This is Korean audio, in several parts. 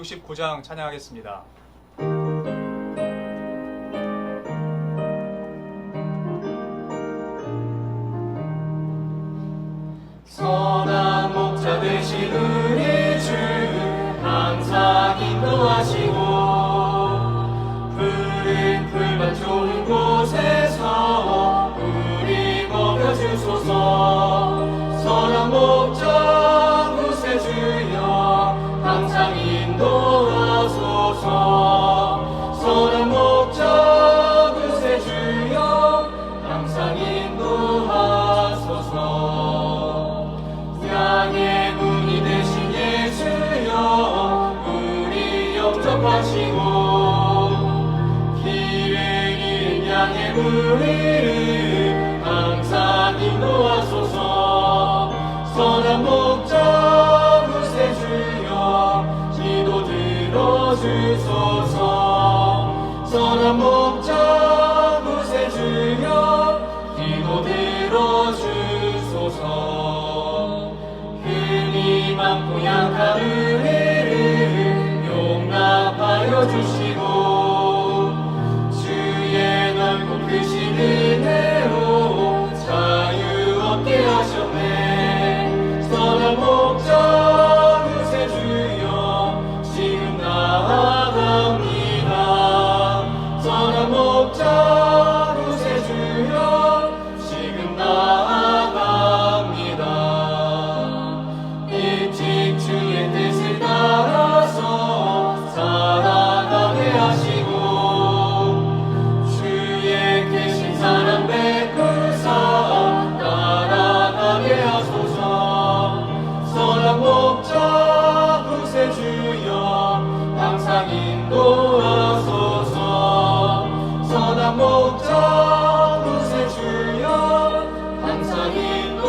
169장 찬양하겠습니다. 선한 목자 되신 우리 주 항상 인도하시고 푸른 풀밭 좋은 곳에서 우리 먹여주소서. 선한 목자 구세주여 항상 인도하소서. 선한 목자 구세주여 항상 인도하소서. 양의 문이 되신 예수여 우리 영접하시고 길을 잃은 양의 무리를 항상 인도하소서. 선한 목자 구세주여 기도 들어주소서. 선한 목자 구세주여 기도 들어주소서. 흔히 많고 약한 우리를 용납하여 주시고 주의 넓고 크신 은혜로 자유 얻게 하셨네. 선한 목자 구세주여 지금 나아갑니다. 선한 목자 구세주여 지금 나아갑니다. 일찍 주의 뜻을 따라서 살아가게 하시고 주의 계신 사랑 베푸사 따라가게 하소서. 선한 목자 구세주여 항상 인도하소서. 선한 목자 구세주여 항상 인도하소서.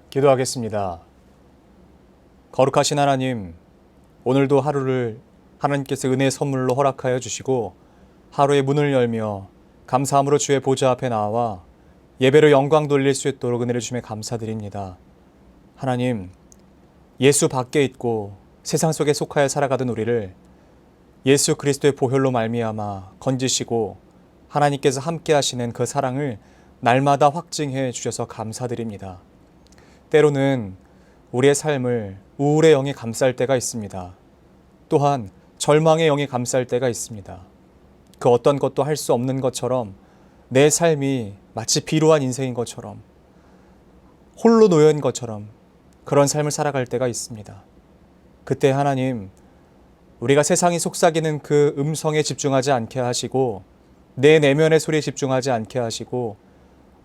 기도하겠습니다. 거룩하신 하나님, 오늘도 하루를 하나님께서 은혜의 선물로 허락하여 주시고 하루의 문을 열며 감사함으로 주의 보좌 앞에 나와 예배로 영광 돌릴 수 있도록 은혜를 주며 감사드립니다. 하나님, 예수 밖에 있고 세상 속에 속하여 살아가던 우리를 예수 그리스도의 보혈로 말미암아 건지시고 하나님께서 함께 하시는 그 사랑을 날마다 확증해 주셔서 감사드립니다. 때로는 우리의 삶을 우울의 영이 감쌀 때가 있습니다. 또한 절망의 영이 감쌀 때가 있습니다. 그 어떤 것도 할 수 없는 것처럼 내 삶이 마치 비루한 인생인 것처럼 홀로 놓여있는 것처럼 그런 삶을 살아갈 때가 있습니다. 그때 하나님, 우리가 세상이 속삭이는 그 음성에 집중하지 않게 하시고 내 내면의 소리에 집중하지 않게 하시고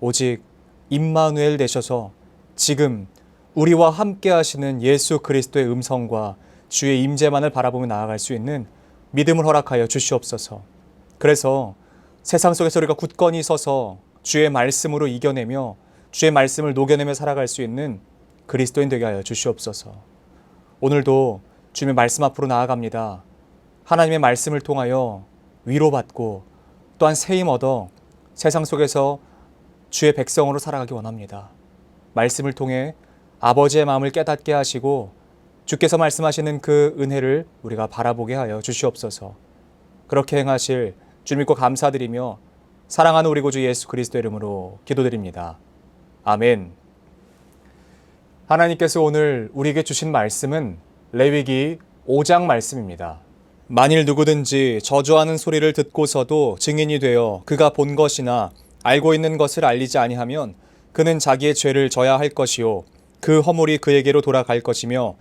오직 임마누엘 되셔서 지금 우리와 함께 하시는 예수 그리스도의 음성과 주의 임재만을 바라보며 나아갈 수 있는 믿음을 허락하여 주시옵소서. 그래서 세상 속에서 우리가 굳건히 서서 주의 말씀으로 이겨내며 주의 말씀을 녹여내며 살아갈 수 있는 그리스도인 되게 하여 주시옵소서. 오늘도 주님의 말씀 앞으로 나아갑니다. 하나님의 말씀을 통하여 위로받고 또한 세임 얻어 세상 속에서 주의 백성으로 살아가기 원합니다. 말씀을 통해 아버지의 마음을 깨닫게 하시고 주께서 말씀하시는 그 은혜를 우리가 바라보게 하여 주시옵소서. 그렇게 행하실 주님 믿고 감사드리며 사랑하는 우리 구주 예수 그리스도 이름으로 기도드립니다. 아멘. 하나님께서 오늘 우리에게 주신 말씀은 레위기 5장 말씀입니다. 만일 누구든지 저주하는 소리를 듣고서도 증인이 되어 그가 본 것이나 알고 있는 것을 알리지 아니하면 그는 자기의 죄를 져야 할 것이요 그 허물이 그에게로 돌아갈 것이며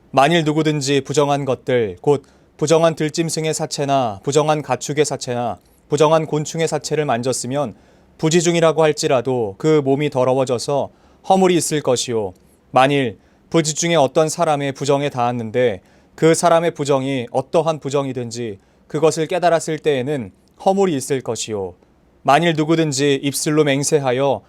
만일 누구든지 부정한 것들 곧 부정한 들짐승의 사체나 부정한 가축의 사체나 부정한 곤충의 사체를 만졌으면 부지중이라고 할지라도 그 몸이 더러워져서 허물이 있을 것이요 만일 부지 중에 어떤 사람의 부정에 닿았는데 그 사람의 부정이 어떠한 부정이든지 그것을 깨달았을 때에는 허물이 있을 것이요 만일 누구든지 입술로 맹세하여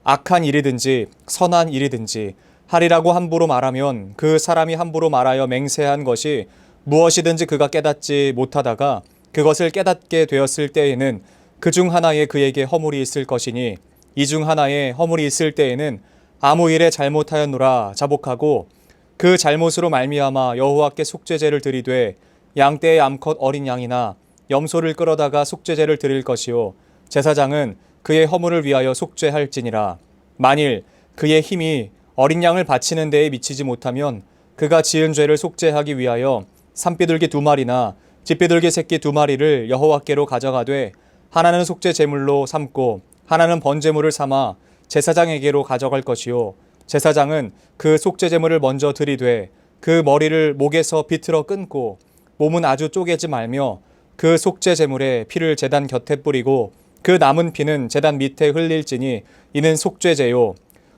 악한 일이든지 선한 일이든지 하리라고 함부로 말하면 그 사람이 함부로 말하여 맹세한 것이 무엇이든지 그가 깨닫지 못하다가 그것을 깨닫게 되었을 때에는 그 중 하나에 그에게 허물이 있을 것이니 이 중 하나에 허물이 있을 때에는 아무 일에 잘못하였노라 자복하고 그 잘못으로 말미암아 여호와께 속죄제를 드리되 양떼의 암컷 어린 양이나 염소를 끌어다가 속죄제를 드릴 것이요 제사장은 그의 허물을 위하여 속죄할지니라. 만일 그의 힘이 어린 양을 바치는 데에 미치지 못하면 그가 지은 죄를 속죄하기 위하여 산비둘기 2마리나 쥐비둘기 새끼 2마리를 여호와께로 가져가되 하나는 속죄 제물로 삼고 하나는 번제물을 삼아 제사장에게로 가져갈 것이요 제사장은 그 속죄 제물을 먼저 드리되 그 머리를 목에서 비틀어 끊고 몸은 아주 쪼개지 말며 그 속죄 제물에 피를 제단 곁에 뿌리고 그 남은 피는 제단 밑에 흘릴지니 이는 속죄제요.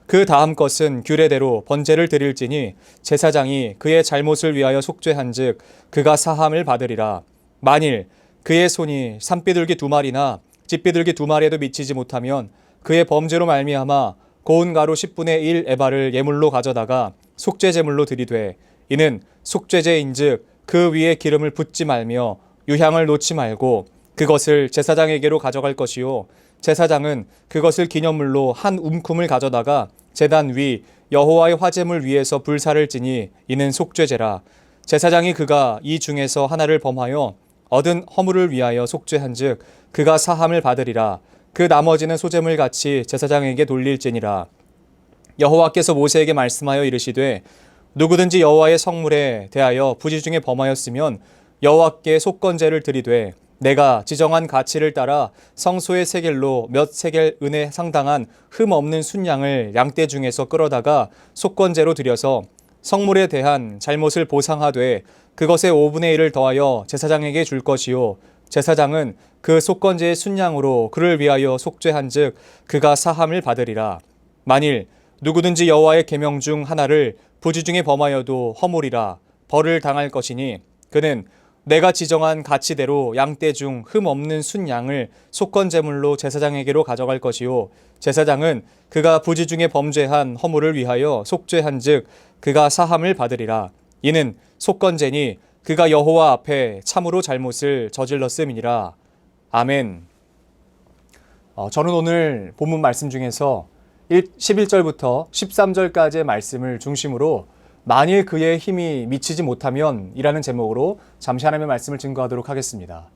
그 다음 것은 규례대로 번제를 드릴지니 제사장이 그의 잘못을 위하여 속죄한즉 그가 사함을 받으리라. 만일 그의 손이 산비둘기 2마리나 쥐비둘기 2마리에도 미치지 못하면 그의 범죄로 말미암아 고운 가루 10분의 1 에바를 예물로 가져다가 속죄제물로 드리되 이는 속죄제인즉 그 위에 기름을 붓지 말며 유향을 놓지 말고 그것을 제사장에게로 가져갈 것이요 제사장은 그것을 기념물로 한 움큼을 가져다가 제단 위 여호와의 화제물 위에서 불사를 지니 이는 속죄제라. 제사장이 그가 이 중에서 하나를 범하여 얻은 허물을 위하여 속죄한즉 그가 사함을 받으리라. 그 나머지는 소제물 같이 제사장에게 돌릴지니라. 여호와께서 모세에게 말씀하여 이르시되 누구든지 여호와의 성물에 대하여 부지 중에 범하였으면 여호와께 속건제를 드리되 내가 지정한 가치를 따라 성소의 세겔로 몇 세겔 은에 상당한 흠 없는 순양을 양떼 중에서 끌어다가 속건제로 드려서 성물에 대한 잘못을 보상하되 그것의 5분의 1을 더하여 제사장에게 줄 것이요 제사장은 그 속건제의 순양으로 그를 위하여 속죄한즉 그가 사함을 받으리라. 만일 누구든지 여호와의 계명 중 하나를 부지 중에 범하여도 허물이라 벌을 당할 것이니 그는 내가 지정한 가치대로 양떼 중 흠 없는 순양을 속건제물로 제사장에게로 가져갈 것이요 제사장은 그가 부지 중에 범죄한 허물을 위하여 속죄한즉 그가 사함을 받으리라. 이는 속건제니 그가 여호와 앞에 참으로 잘못을 저질렀음이니라. 아멘. 저는 오늘 본문 말씀 중에서 11절부터 13절까지의 말씀을 중심으로 만일 그의 힘이 미치지 못하면 이라는 제목으로 잠시 하나님의 말씀을 증거하도록 하겠습니다.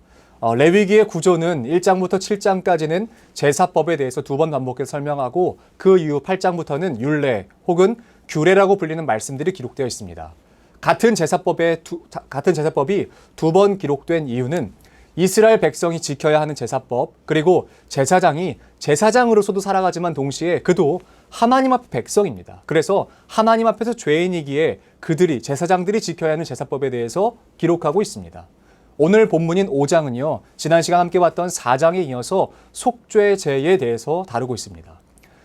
레위기의 구조는 1장부터 7장까지는 제사법에 대해서 2번 반복해서 설명하고 그 이후 8장부터는 율례 혹은 규례라고 불리는 말씀들이 기록되어 있습니다. 같은 제사법이 2번 기록된 이유는 이스라엘 백성이 지켜야 하는 제사법, 그리고 제사장이 제사장으로서도 살아가지만 동시에 그도 하나님 앞 백성입니다. 그래서 하나님 앞에서 죄인이기에 그들이, 제사장들이 지켜야 하는 제사법에 대해서 기록하고 있습니다. 오늘 본문인 5장은요, 지난 시간 함께 봤던 4장에 이어서 속죄제에 대해서 다루고 있습니다.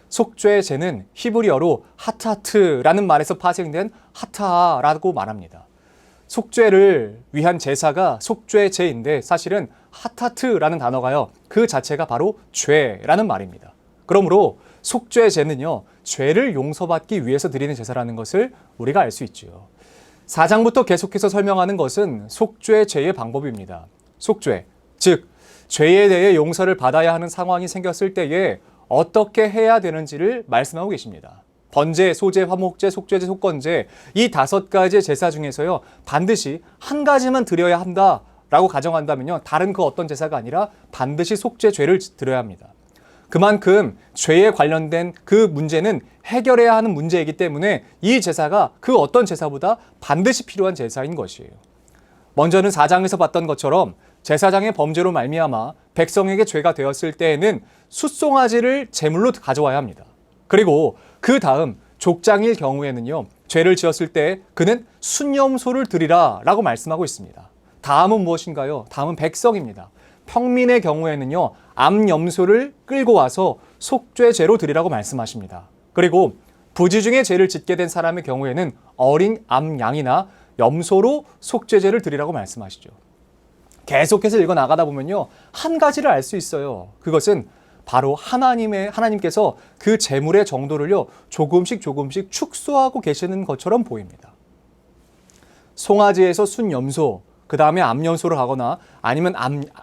속죄제는 히브리어로 하타트라는 말에서 파생된 하타라고 말합니다. 속죄를 위한 제사가 속죄제인데 사실은 하타트라는 단어가요, 그 자체가 바로 죄라는 말입니다. 그러므로 속죄제는요, 죄를 용서받기 위해서 드리는 제사라는 것을 우리가 알 수 있죠. 4장부터 계속해서 설명하는 것은 속죄제의 방법입니다. 속죄, 즉 죄에 대해 용서를 받아야 하는 상황이 생겼을 때에 어떻게 해야 되는지를 말씀하고 계십니다. 번제, 소제, 화목제, 속죄제, 속건제, 이 5가지의 제사 중에서요, 반드시 한 가지만 드려야 한다라고 가정한다면요, 다른 그 어떤 제사가 아니라 반드시 속죄죄를 드려야 합니다. 그만큼 죄에 관련된 그 문제는 해결해야 하는 문제이기 때문에 이 제사가 그 어떤 제사보다 반드시 필요한 제사인 것이에요. 먼저는 4장에서 봤던 것처럼 제사장의 범죄로 말미암아 백성에게 죄가 되었을 때에는 숫송아지를 제물로 가져와야 합니다. 그리고 그 다음 족장일 경우에는요, 죄를 지었을 때 그는 순염소를 드리라 라고 말씀하고 있습니다. 다음은 무엇인가요? 다음은 백성입니다. 평민의 경우에는요, 암염소를 끌고 와서 속죄제로 드리라고 말씀하십니다. 그리고 부지 중에 죄를 짓게 된 사람의 경우에는 어린 암양이나 염소로 속죄제를 드리라고 말씀하시죠. 계속해서 읽어 나가다 보면요, 한 가지를 알 수 있어요. 그것은 바로 하나님께서 그 제물의 정도를요, 조금씩 축소하고 계시는 것처럼 보입니다. 송아지에서 순염소, 그 다음에 암염소로 가거나 아니면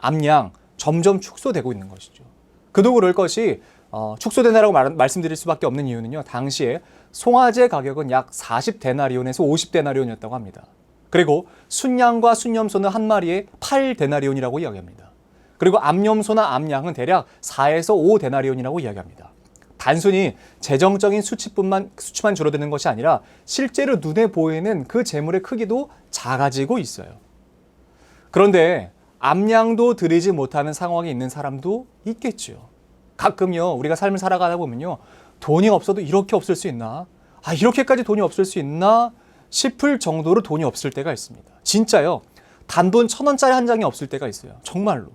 암양 점점 축소되고 있는 것이죠. 그도 그럴 것이 축소된다라고 말씀드릴 수밖에 없는 이유는요. 당시에 송아지의 가격은 약 40데나리온에서 50데나리온이었다고 합니다. 그리고 순양과 순염소는 한 마리에 8데나리온이라고 이야기합니다. 그리고 암염소나 암양은 대략 4에서 5데나리온이라고 이야기합니다. 단순히 재정적인 수치만 줄어드는 것이 아니라 실제로 눈에 보이는 그 재물의 크기도 작아지고 있어요. 그런데 암양도 드리지 못하는 상황에 있는 사람도 있겠죠. 가끔요, 우리가 삶을 살아가다 보면요, 돈이 없어도 이렇게 없을 수 있나? 이렇게까지 돈이 없을 수 있나? 싶을 정도로 돈이 없을 때가 있습니다. 진짜요. 단돈 1,000원짜리 한 장이 없을 때가 있어요. 정말로.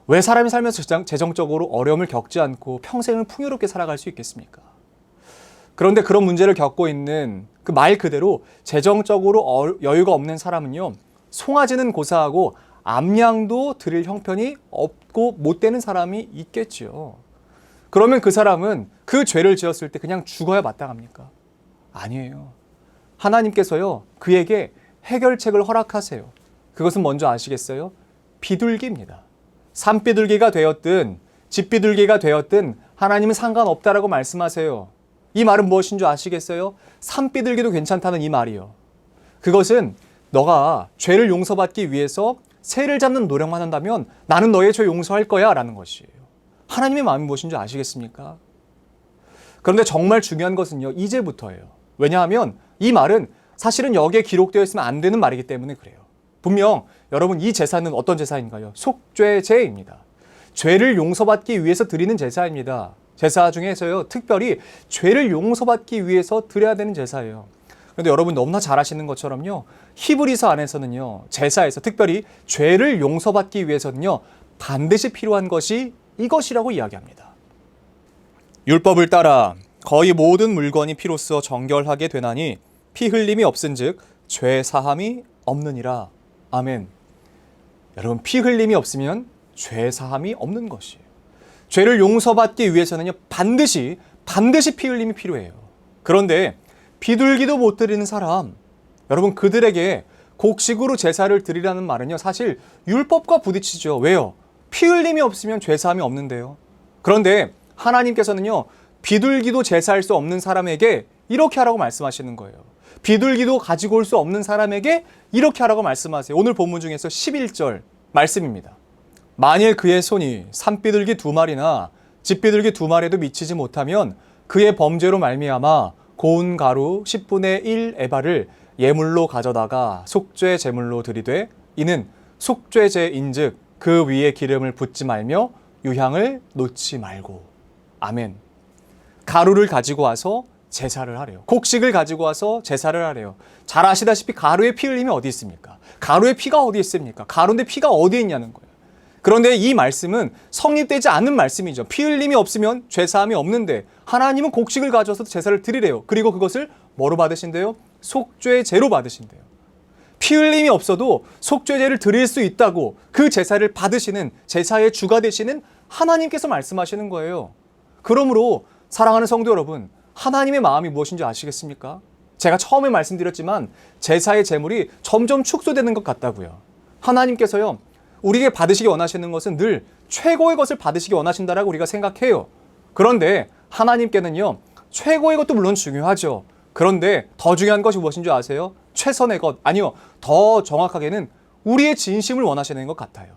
왜 사람이 살면서 재정적으로 어려움을 겪지 않고 평생을 풍요롭게 살아갈 수 있겠습니까? 그런데 그런 문제를 겪고 있는 그 말 그대로 재정적으로 여유가 없는 사람은요, 송아지는 고사하고 암양도 드릴 형편이 없고 못 되는 사람이 있겠죠. 그러면 그 사람은 그 죄를 지었을 때 그냥 죽어야 마땅합니까? 아니에요. 하나님께서요, 그에게 해결책을 허락하세요. 그것은 먼저 아시겠어요? 비둘기입니다. 산비둘기가 되었든 집비둘기가 되었든 하나님은 상관없다라고 말씀하세요. 이 말은 무엇인 줄 아시겠어요? 산비둘기도 괜찮다는 이 말이요. 그것은 너가 죄를 용서받기 위해서 새를 잡는 노력만 한다면 나는 너의 죄 용서할 거야 라는 것이에요. 하나님의 마음이 무엇인 줄 아시겠습니까? 그런데 정말 중요한 것은요, 이제부터예요. 왜냐하면 이 말은 사실은 여기에 기록되어 있으면 안 되는 말이기 때문에 그래요. 분명 여러분, 이 제사는 어떤 제사인가요? 속죄제입니다. 죄를 용서받기 위해서 드리는 제사입니다. 제사 중에서요, 특별히 죄를 용서받기 위해서 드려야 되는 제사예요. 그런데 여러분 너무나 잘 아시는 것처럼요, 히브리서 안에서는요, 제사에서 특별히 죄를 용서받기 위해서는요, 반드시 필요한 것이 이것이라고 이야기합니다. 율법을 따라 거의 모든 물건이 피로써 정결하게 되나니 피 흘림이 없은즉 죄 사함이 없느니라. 아멘. 여러분, 피 흘림이 없으면 죄 사함이 없는 것이에요. 죄를 용서받기 위해서는요, 반드시 피 흘림이 필요해요. 그런데 비둘기도 못 드리는 사람, 여러분, 그들에게 곡식으로 제사를 드리라는 말은요, 사실 율법과 부딪히죠. 왜요? 피 흘림이 없으면 죄 사함이 없는데요. 그런데 하나님께서는요, 비둘기도 제사할 수 없는 사람에게 이렇게 하라고 말씀하시는 거예요. 비둘기도 가지고 올 수 없는 사람에게 이렇게 하라고 말씀하세요. 오늘 본문 중에서 11절 말씀입니다. 만일 그의 손이 산비둘기 2마리나 집비둘기 2마리에도 미치지 못하면 그의 범죄로 말미암아 고운 가루 10분의 1 에바를 예물로 가져다가 속죄 제물로 드리되 이는 속죄제인즉 그 위에 기름을 붓지 말며 유향을 놓지 말고. 아멘. 가루를 가지고 와서 제사를 하래요. 곡식을 가지고 와서 제사를 하래요. 잘 아시다시피 가루에 피 흘림이 어디 있습니까? 가루에 피가 어디 있습니까? 가루인데 피가 어디에 있냐는 거예요. 그런데 이 말씀은 성립되지 않은 말씀이죠. 피 흘림이 없으면 죄사함이 없는데 하나님은 곡식을 가져와서 제사를 드리래요. 그리고 그것을 뭐로 받으신대요? 속죄제로 받으신대요. 피 흘림이 없어도 속죄제를 드릴 수 있다고 그 제사를 받으시는, 제사의 주가 되시는 하나님께서 말씀하시는 거예요. 그러므로 사랑하는 성도 여러분, 하나님의 마음이 무엇인지 아시겠습니까? 제가 처음에 말씀드렸지만 제사의 제물이 점점 축소되는 것 같다고요. 하나님께서요, 우리에게 받으시기 원하시는 것은 늘 최고의 것을 받으시기 원하신다라고 우리가 생각해요. 그런데 하나님께는요, 최고의 것도 물론 중요하죠. 그런데 더 중요한 것이 무엇인 줄 아세요? 최선의 것, 아니요, 더 정확하게는 우리의 진심을 원하시는 것 같아요.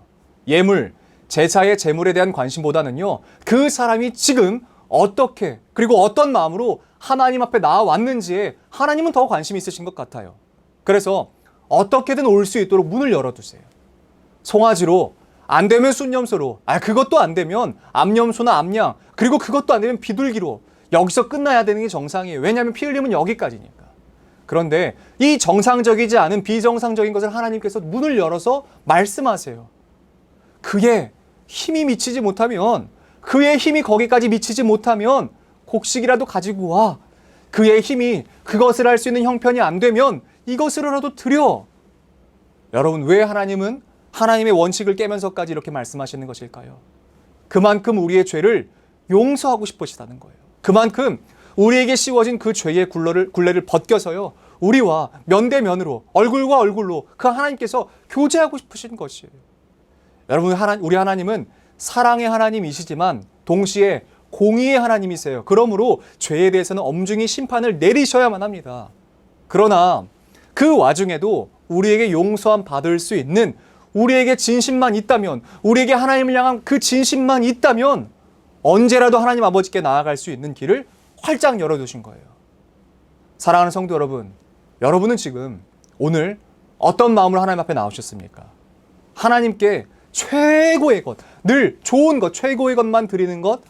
예물, 제사의 제물에 대한 관심보다는요, 그 사람이 지금 어떻게, 그리고 어떤 마음으로 하나님 앞에 나와왔는지에 하나님은 더 관심이 있으신 것 같아요. 그래서 어떻게든 올 수 있도록 문을 열어두세요. 송아지로, 안 되면 순염소로, 그것도 안 되면 암염소나 암양, 그리고 그것도 안 되면 비둘기로, 여기서 끝나야 되는 게 정상이에요. 왜냐하면 피 흘림은 여기까지니까. 그런데 이 정상적이지 않은 비정상적인 것을 하나님께서 문을 열어서 말씀하세요. 그의 힘이 미치지 못하면, 그의 힘이 거기까지 미치지 못하면 곡식이라도 가지고 와. 그의 힘이 그것을 할 수 있는 형편이 안 되면 이것으로라도 드려. 여러분, 왜 하나님은 하나님의 원칙을 깨면서까지 이렇게 말씀하시는 것일까요? 그만큼 우리의 죄를 용서하고 싶으시다는 거예요. 그만큼 우리에게 씌워진 그 죄의 굴레를 벗겨서요, 우리와 면대면으로 얼굴과 얼굴로 그 하나님께서 교제하고 싶으신 것이에요. 여러분, 우리 하나님은 사랑의 하나님이시지만 동시에 공의의 하나님이세요. 그러므로 죄에 대해서는 엄중히 심판을 내리셔야만 합니다. 그러나 그 와중에도 우리에게 용서함 받을 수 있는, 우리에게 진심만 있다면, 우리에게 하나님을 향한 그 진심만 있다면 언제라도 하나님 아버지께 나아갈 수 있는 길을 활짝 열어두신 거예요. 사랑하는 성도 여러분, 여러분은 지금 오늘 어떤 마음으로 하나님 앞에 나오셨습니까? 하나님께 최고의 것, 늘 좋은 것, 최고의 것만 드리는 것,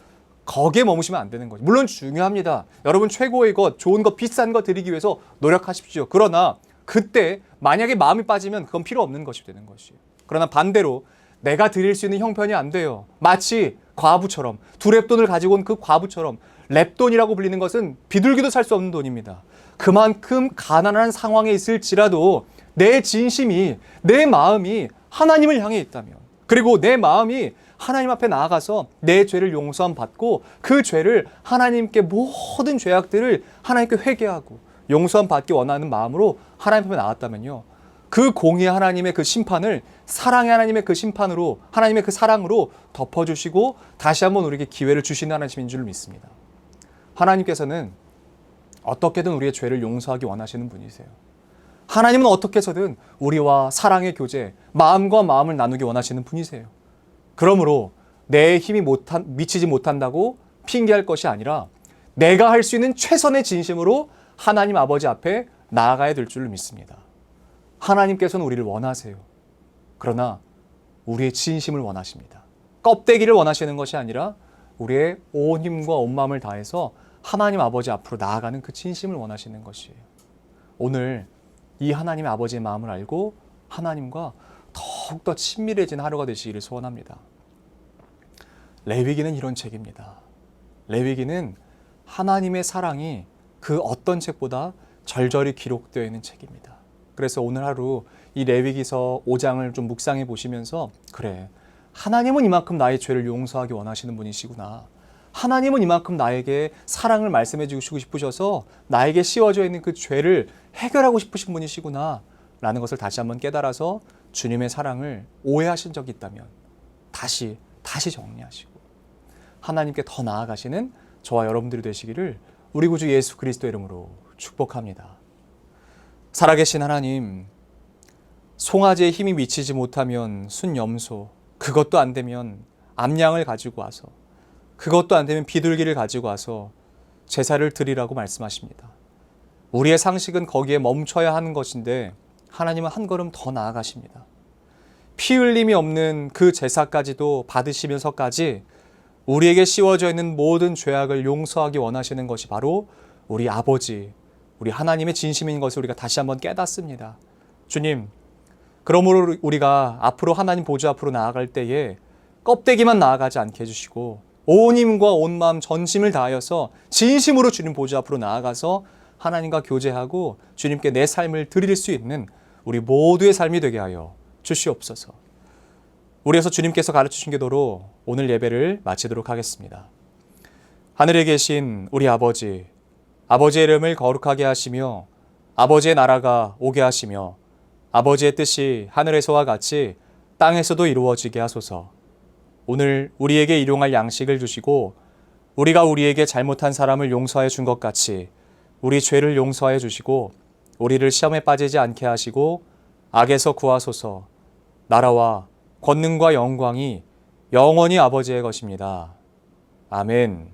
거기에 머무시면 안 되는 거죠. 물론 중요합니다. 여러분 최고의 것, 좋은 것, 비싼 것 드리기 위해서 노력하십시오. 그러나 그때 만약에 마음이 빠지면 그건 필요 없는 것이 되는 것이에요. 그러나 반대로 내가 드릴 수 있는 형편이 안 돼요. 마치 과부처럼, 두 랩돈을 가지고 온 그 과부처럼, 랩돈이라고 불리는 것은 비둘기도 살 수 없는 돈입니다. 그만큼 가난한 상황에 있을지라도 내 진심이, 내 마음이 하나님을 향해 있다면, 그리고 내 마음이 하나님 앞에 나아가서 내 죄를 용서함 받고 그 죄를 하나님께, 모든 죄악들을 하나님께 회개하고 용서함 받기 원하는 마음으로 하나님 앞에 나왔다면요, 그 공의 하나님의 그 심판을 사랑의 하나님의 그 심판으로, 하나님의 그 사랑으로 덮어주시고 다시 한번 우리에게 기회를 주시는 하나님인 줄 믿습니다. 하나님께서는 어떻게든 우리의 죄를 용서하기 원하시는 분이세요. 하나님은 어떻게 해서든 우리와 사랑의 교제, 마음과 마음을 나누기 원하시는 분이세요. 그러므로 내 힘이 미치지 못한다고 핑계할 것이 아니라 내가 할 수 있는 최선의 진심으로 하나님 아버지 앞에 나아가야 될 줄 믿습니다. 하나님께서는 우리를 원하세요. 그러나 우리의 진심을 원하십니다. 껍데기를 원하시는 것이 아니라 우리의 온 힘과 온 마음을 다해서 하나님 아버지 앞으로 나아가는 그 진심을 원하시는 것이에요. 오늘 이 하나님 아버지의 마음을 알고 하나님과 더욱더 친밀해진 하루가 되시기를 소원합니다. 레위기는 이런 책입니다. 레위기는 하나님의 사랑이 그 어떤 책보다 절절히 기록되어 있는 책입니다. 그래서 오늘 하루 이 레위기서 5장을 좀 묵상해 보시면서, 그래, 하나님은 이만큼 나의 죄를 용서하기 원하시는 분이시구나. 하나님은 이만큼 나에게 사랑을 말씀해 주시고 싶으셔서 나에게 씌워져 있는 그 죄를 해결하고 싶으신 분이시구나 라는 것을 다시 한번 깨달아서 주님의 사랑을 오해하신 적이 있다면 다시 정리하시고 하나님께 더 나아가시는 저와 여러분들이 되시기를 우리 구주 예수 그리스도의 이름으로 축복합니다. 살아계신 하나님, 송아지의 힘이 미치지 못하면 순염소, 그것도 안 되면 암양을 가지고 와서, 그것도 안 되면 비둘기를 가지고 와서 제사를 드리라고 말씀하십니다. 우리의 상식은 거기에 멈춰야 하는 것인데 하나님은 한 걸음 더 나아가십니다. 피 흘림이 없는 그 제사까지도 받으시면서까지 우리에게 씌워져 있는 모든 죄악을 용서하기 원하시는 것이 바로 우리 아버지, 우리 하나님의 진심인 것을 우리가 다시 한번 깨닫습니다. 주님, 그러므로 우리가 앞으로 하나님 보좌 앞으로 나아갈 때에 껍데기만 나아가지 않게 해주시고 온 힘과 온 마음 전심을 다하여서 진심으로 주님 보좌 앞으로 나아가서 하나님과 교제하고 주님께 내 삶을 드릴 수 있는 우리 모두의 삶이 되게 하여 주시옵소서. 우리에서 주님께서 가르치신 기도로 오늘 예배를 마치도록 하겠습니다. 하늘에 계신 우리 아버지, 아버지의 이름을 거룩하게 하시며 아버지의 나라가 오게 하시며 아버지의 뜻이 하늘에서와 같이 땅에서도 이루어지게 하소서. 오늘 우리에게 일용할 양식을 주시고 우리가 우리에게 잘못한 사람을 용서해 준 것 같이 우리 죄를 용서해 주시고 우리를 시험에 빠지지 않게 하시고 악에서 구하소서. 나라와 권능과 영광이 영원히 아버지의 것입니다. 아멘.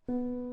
주여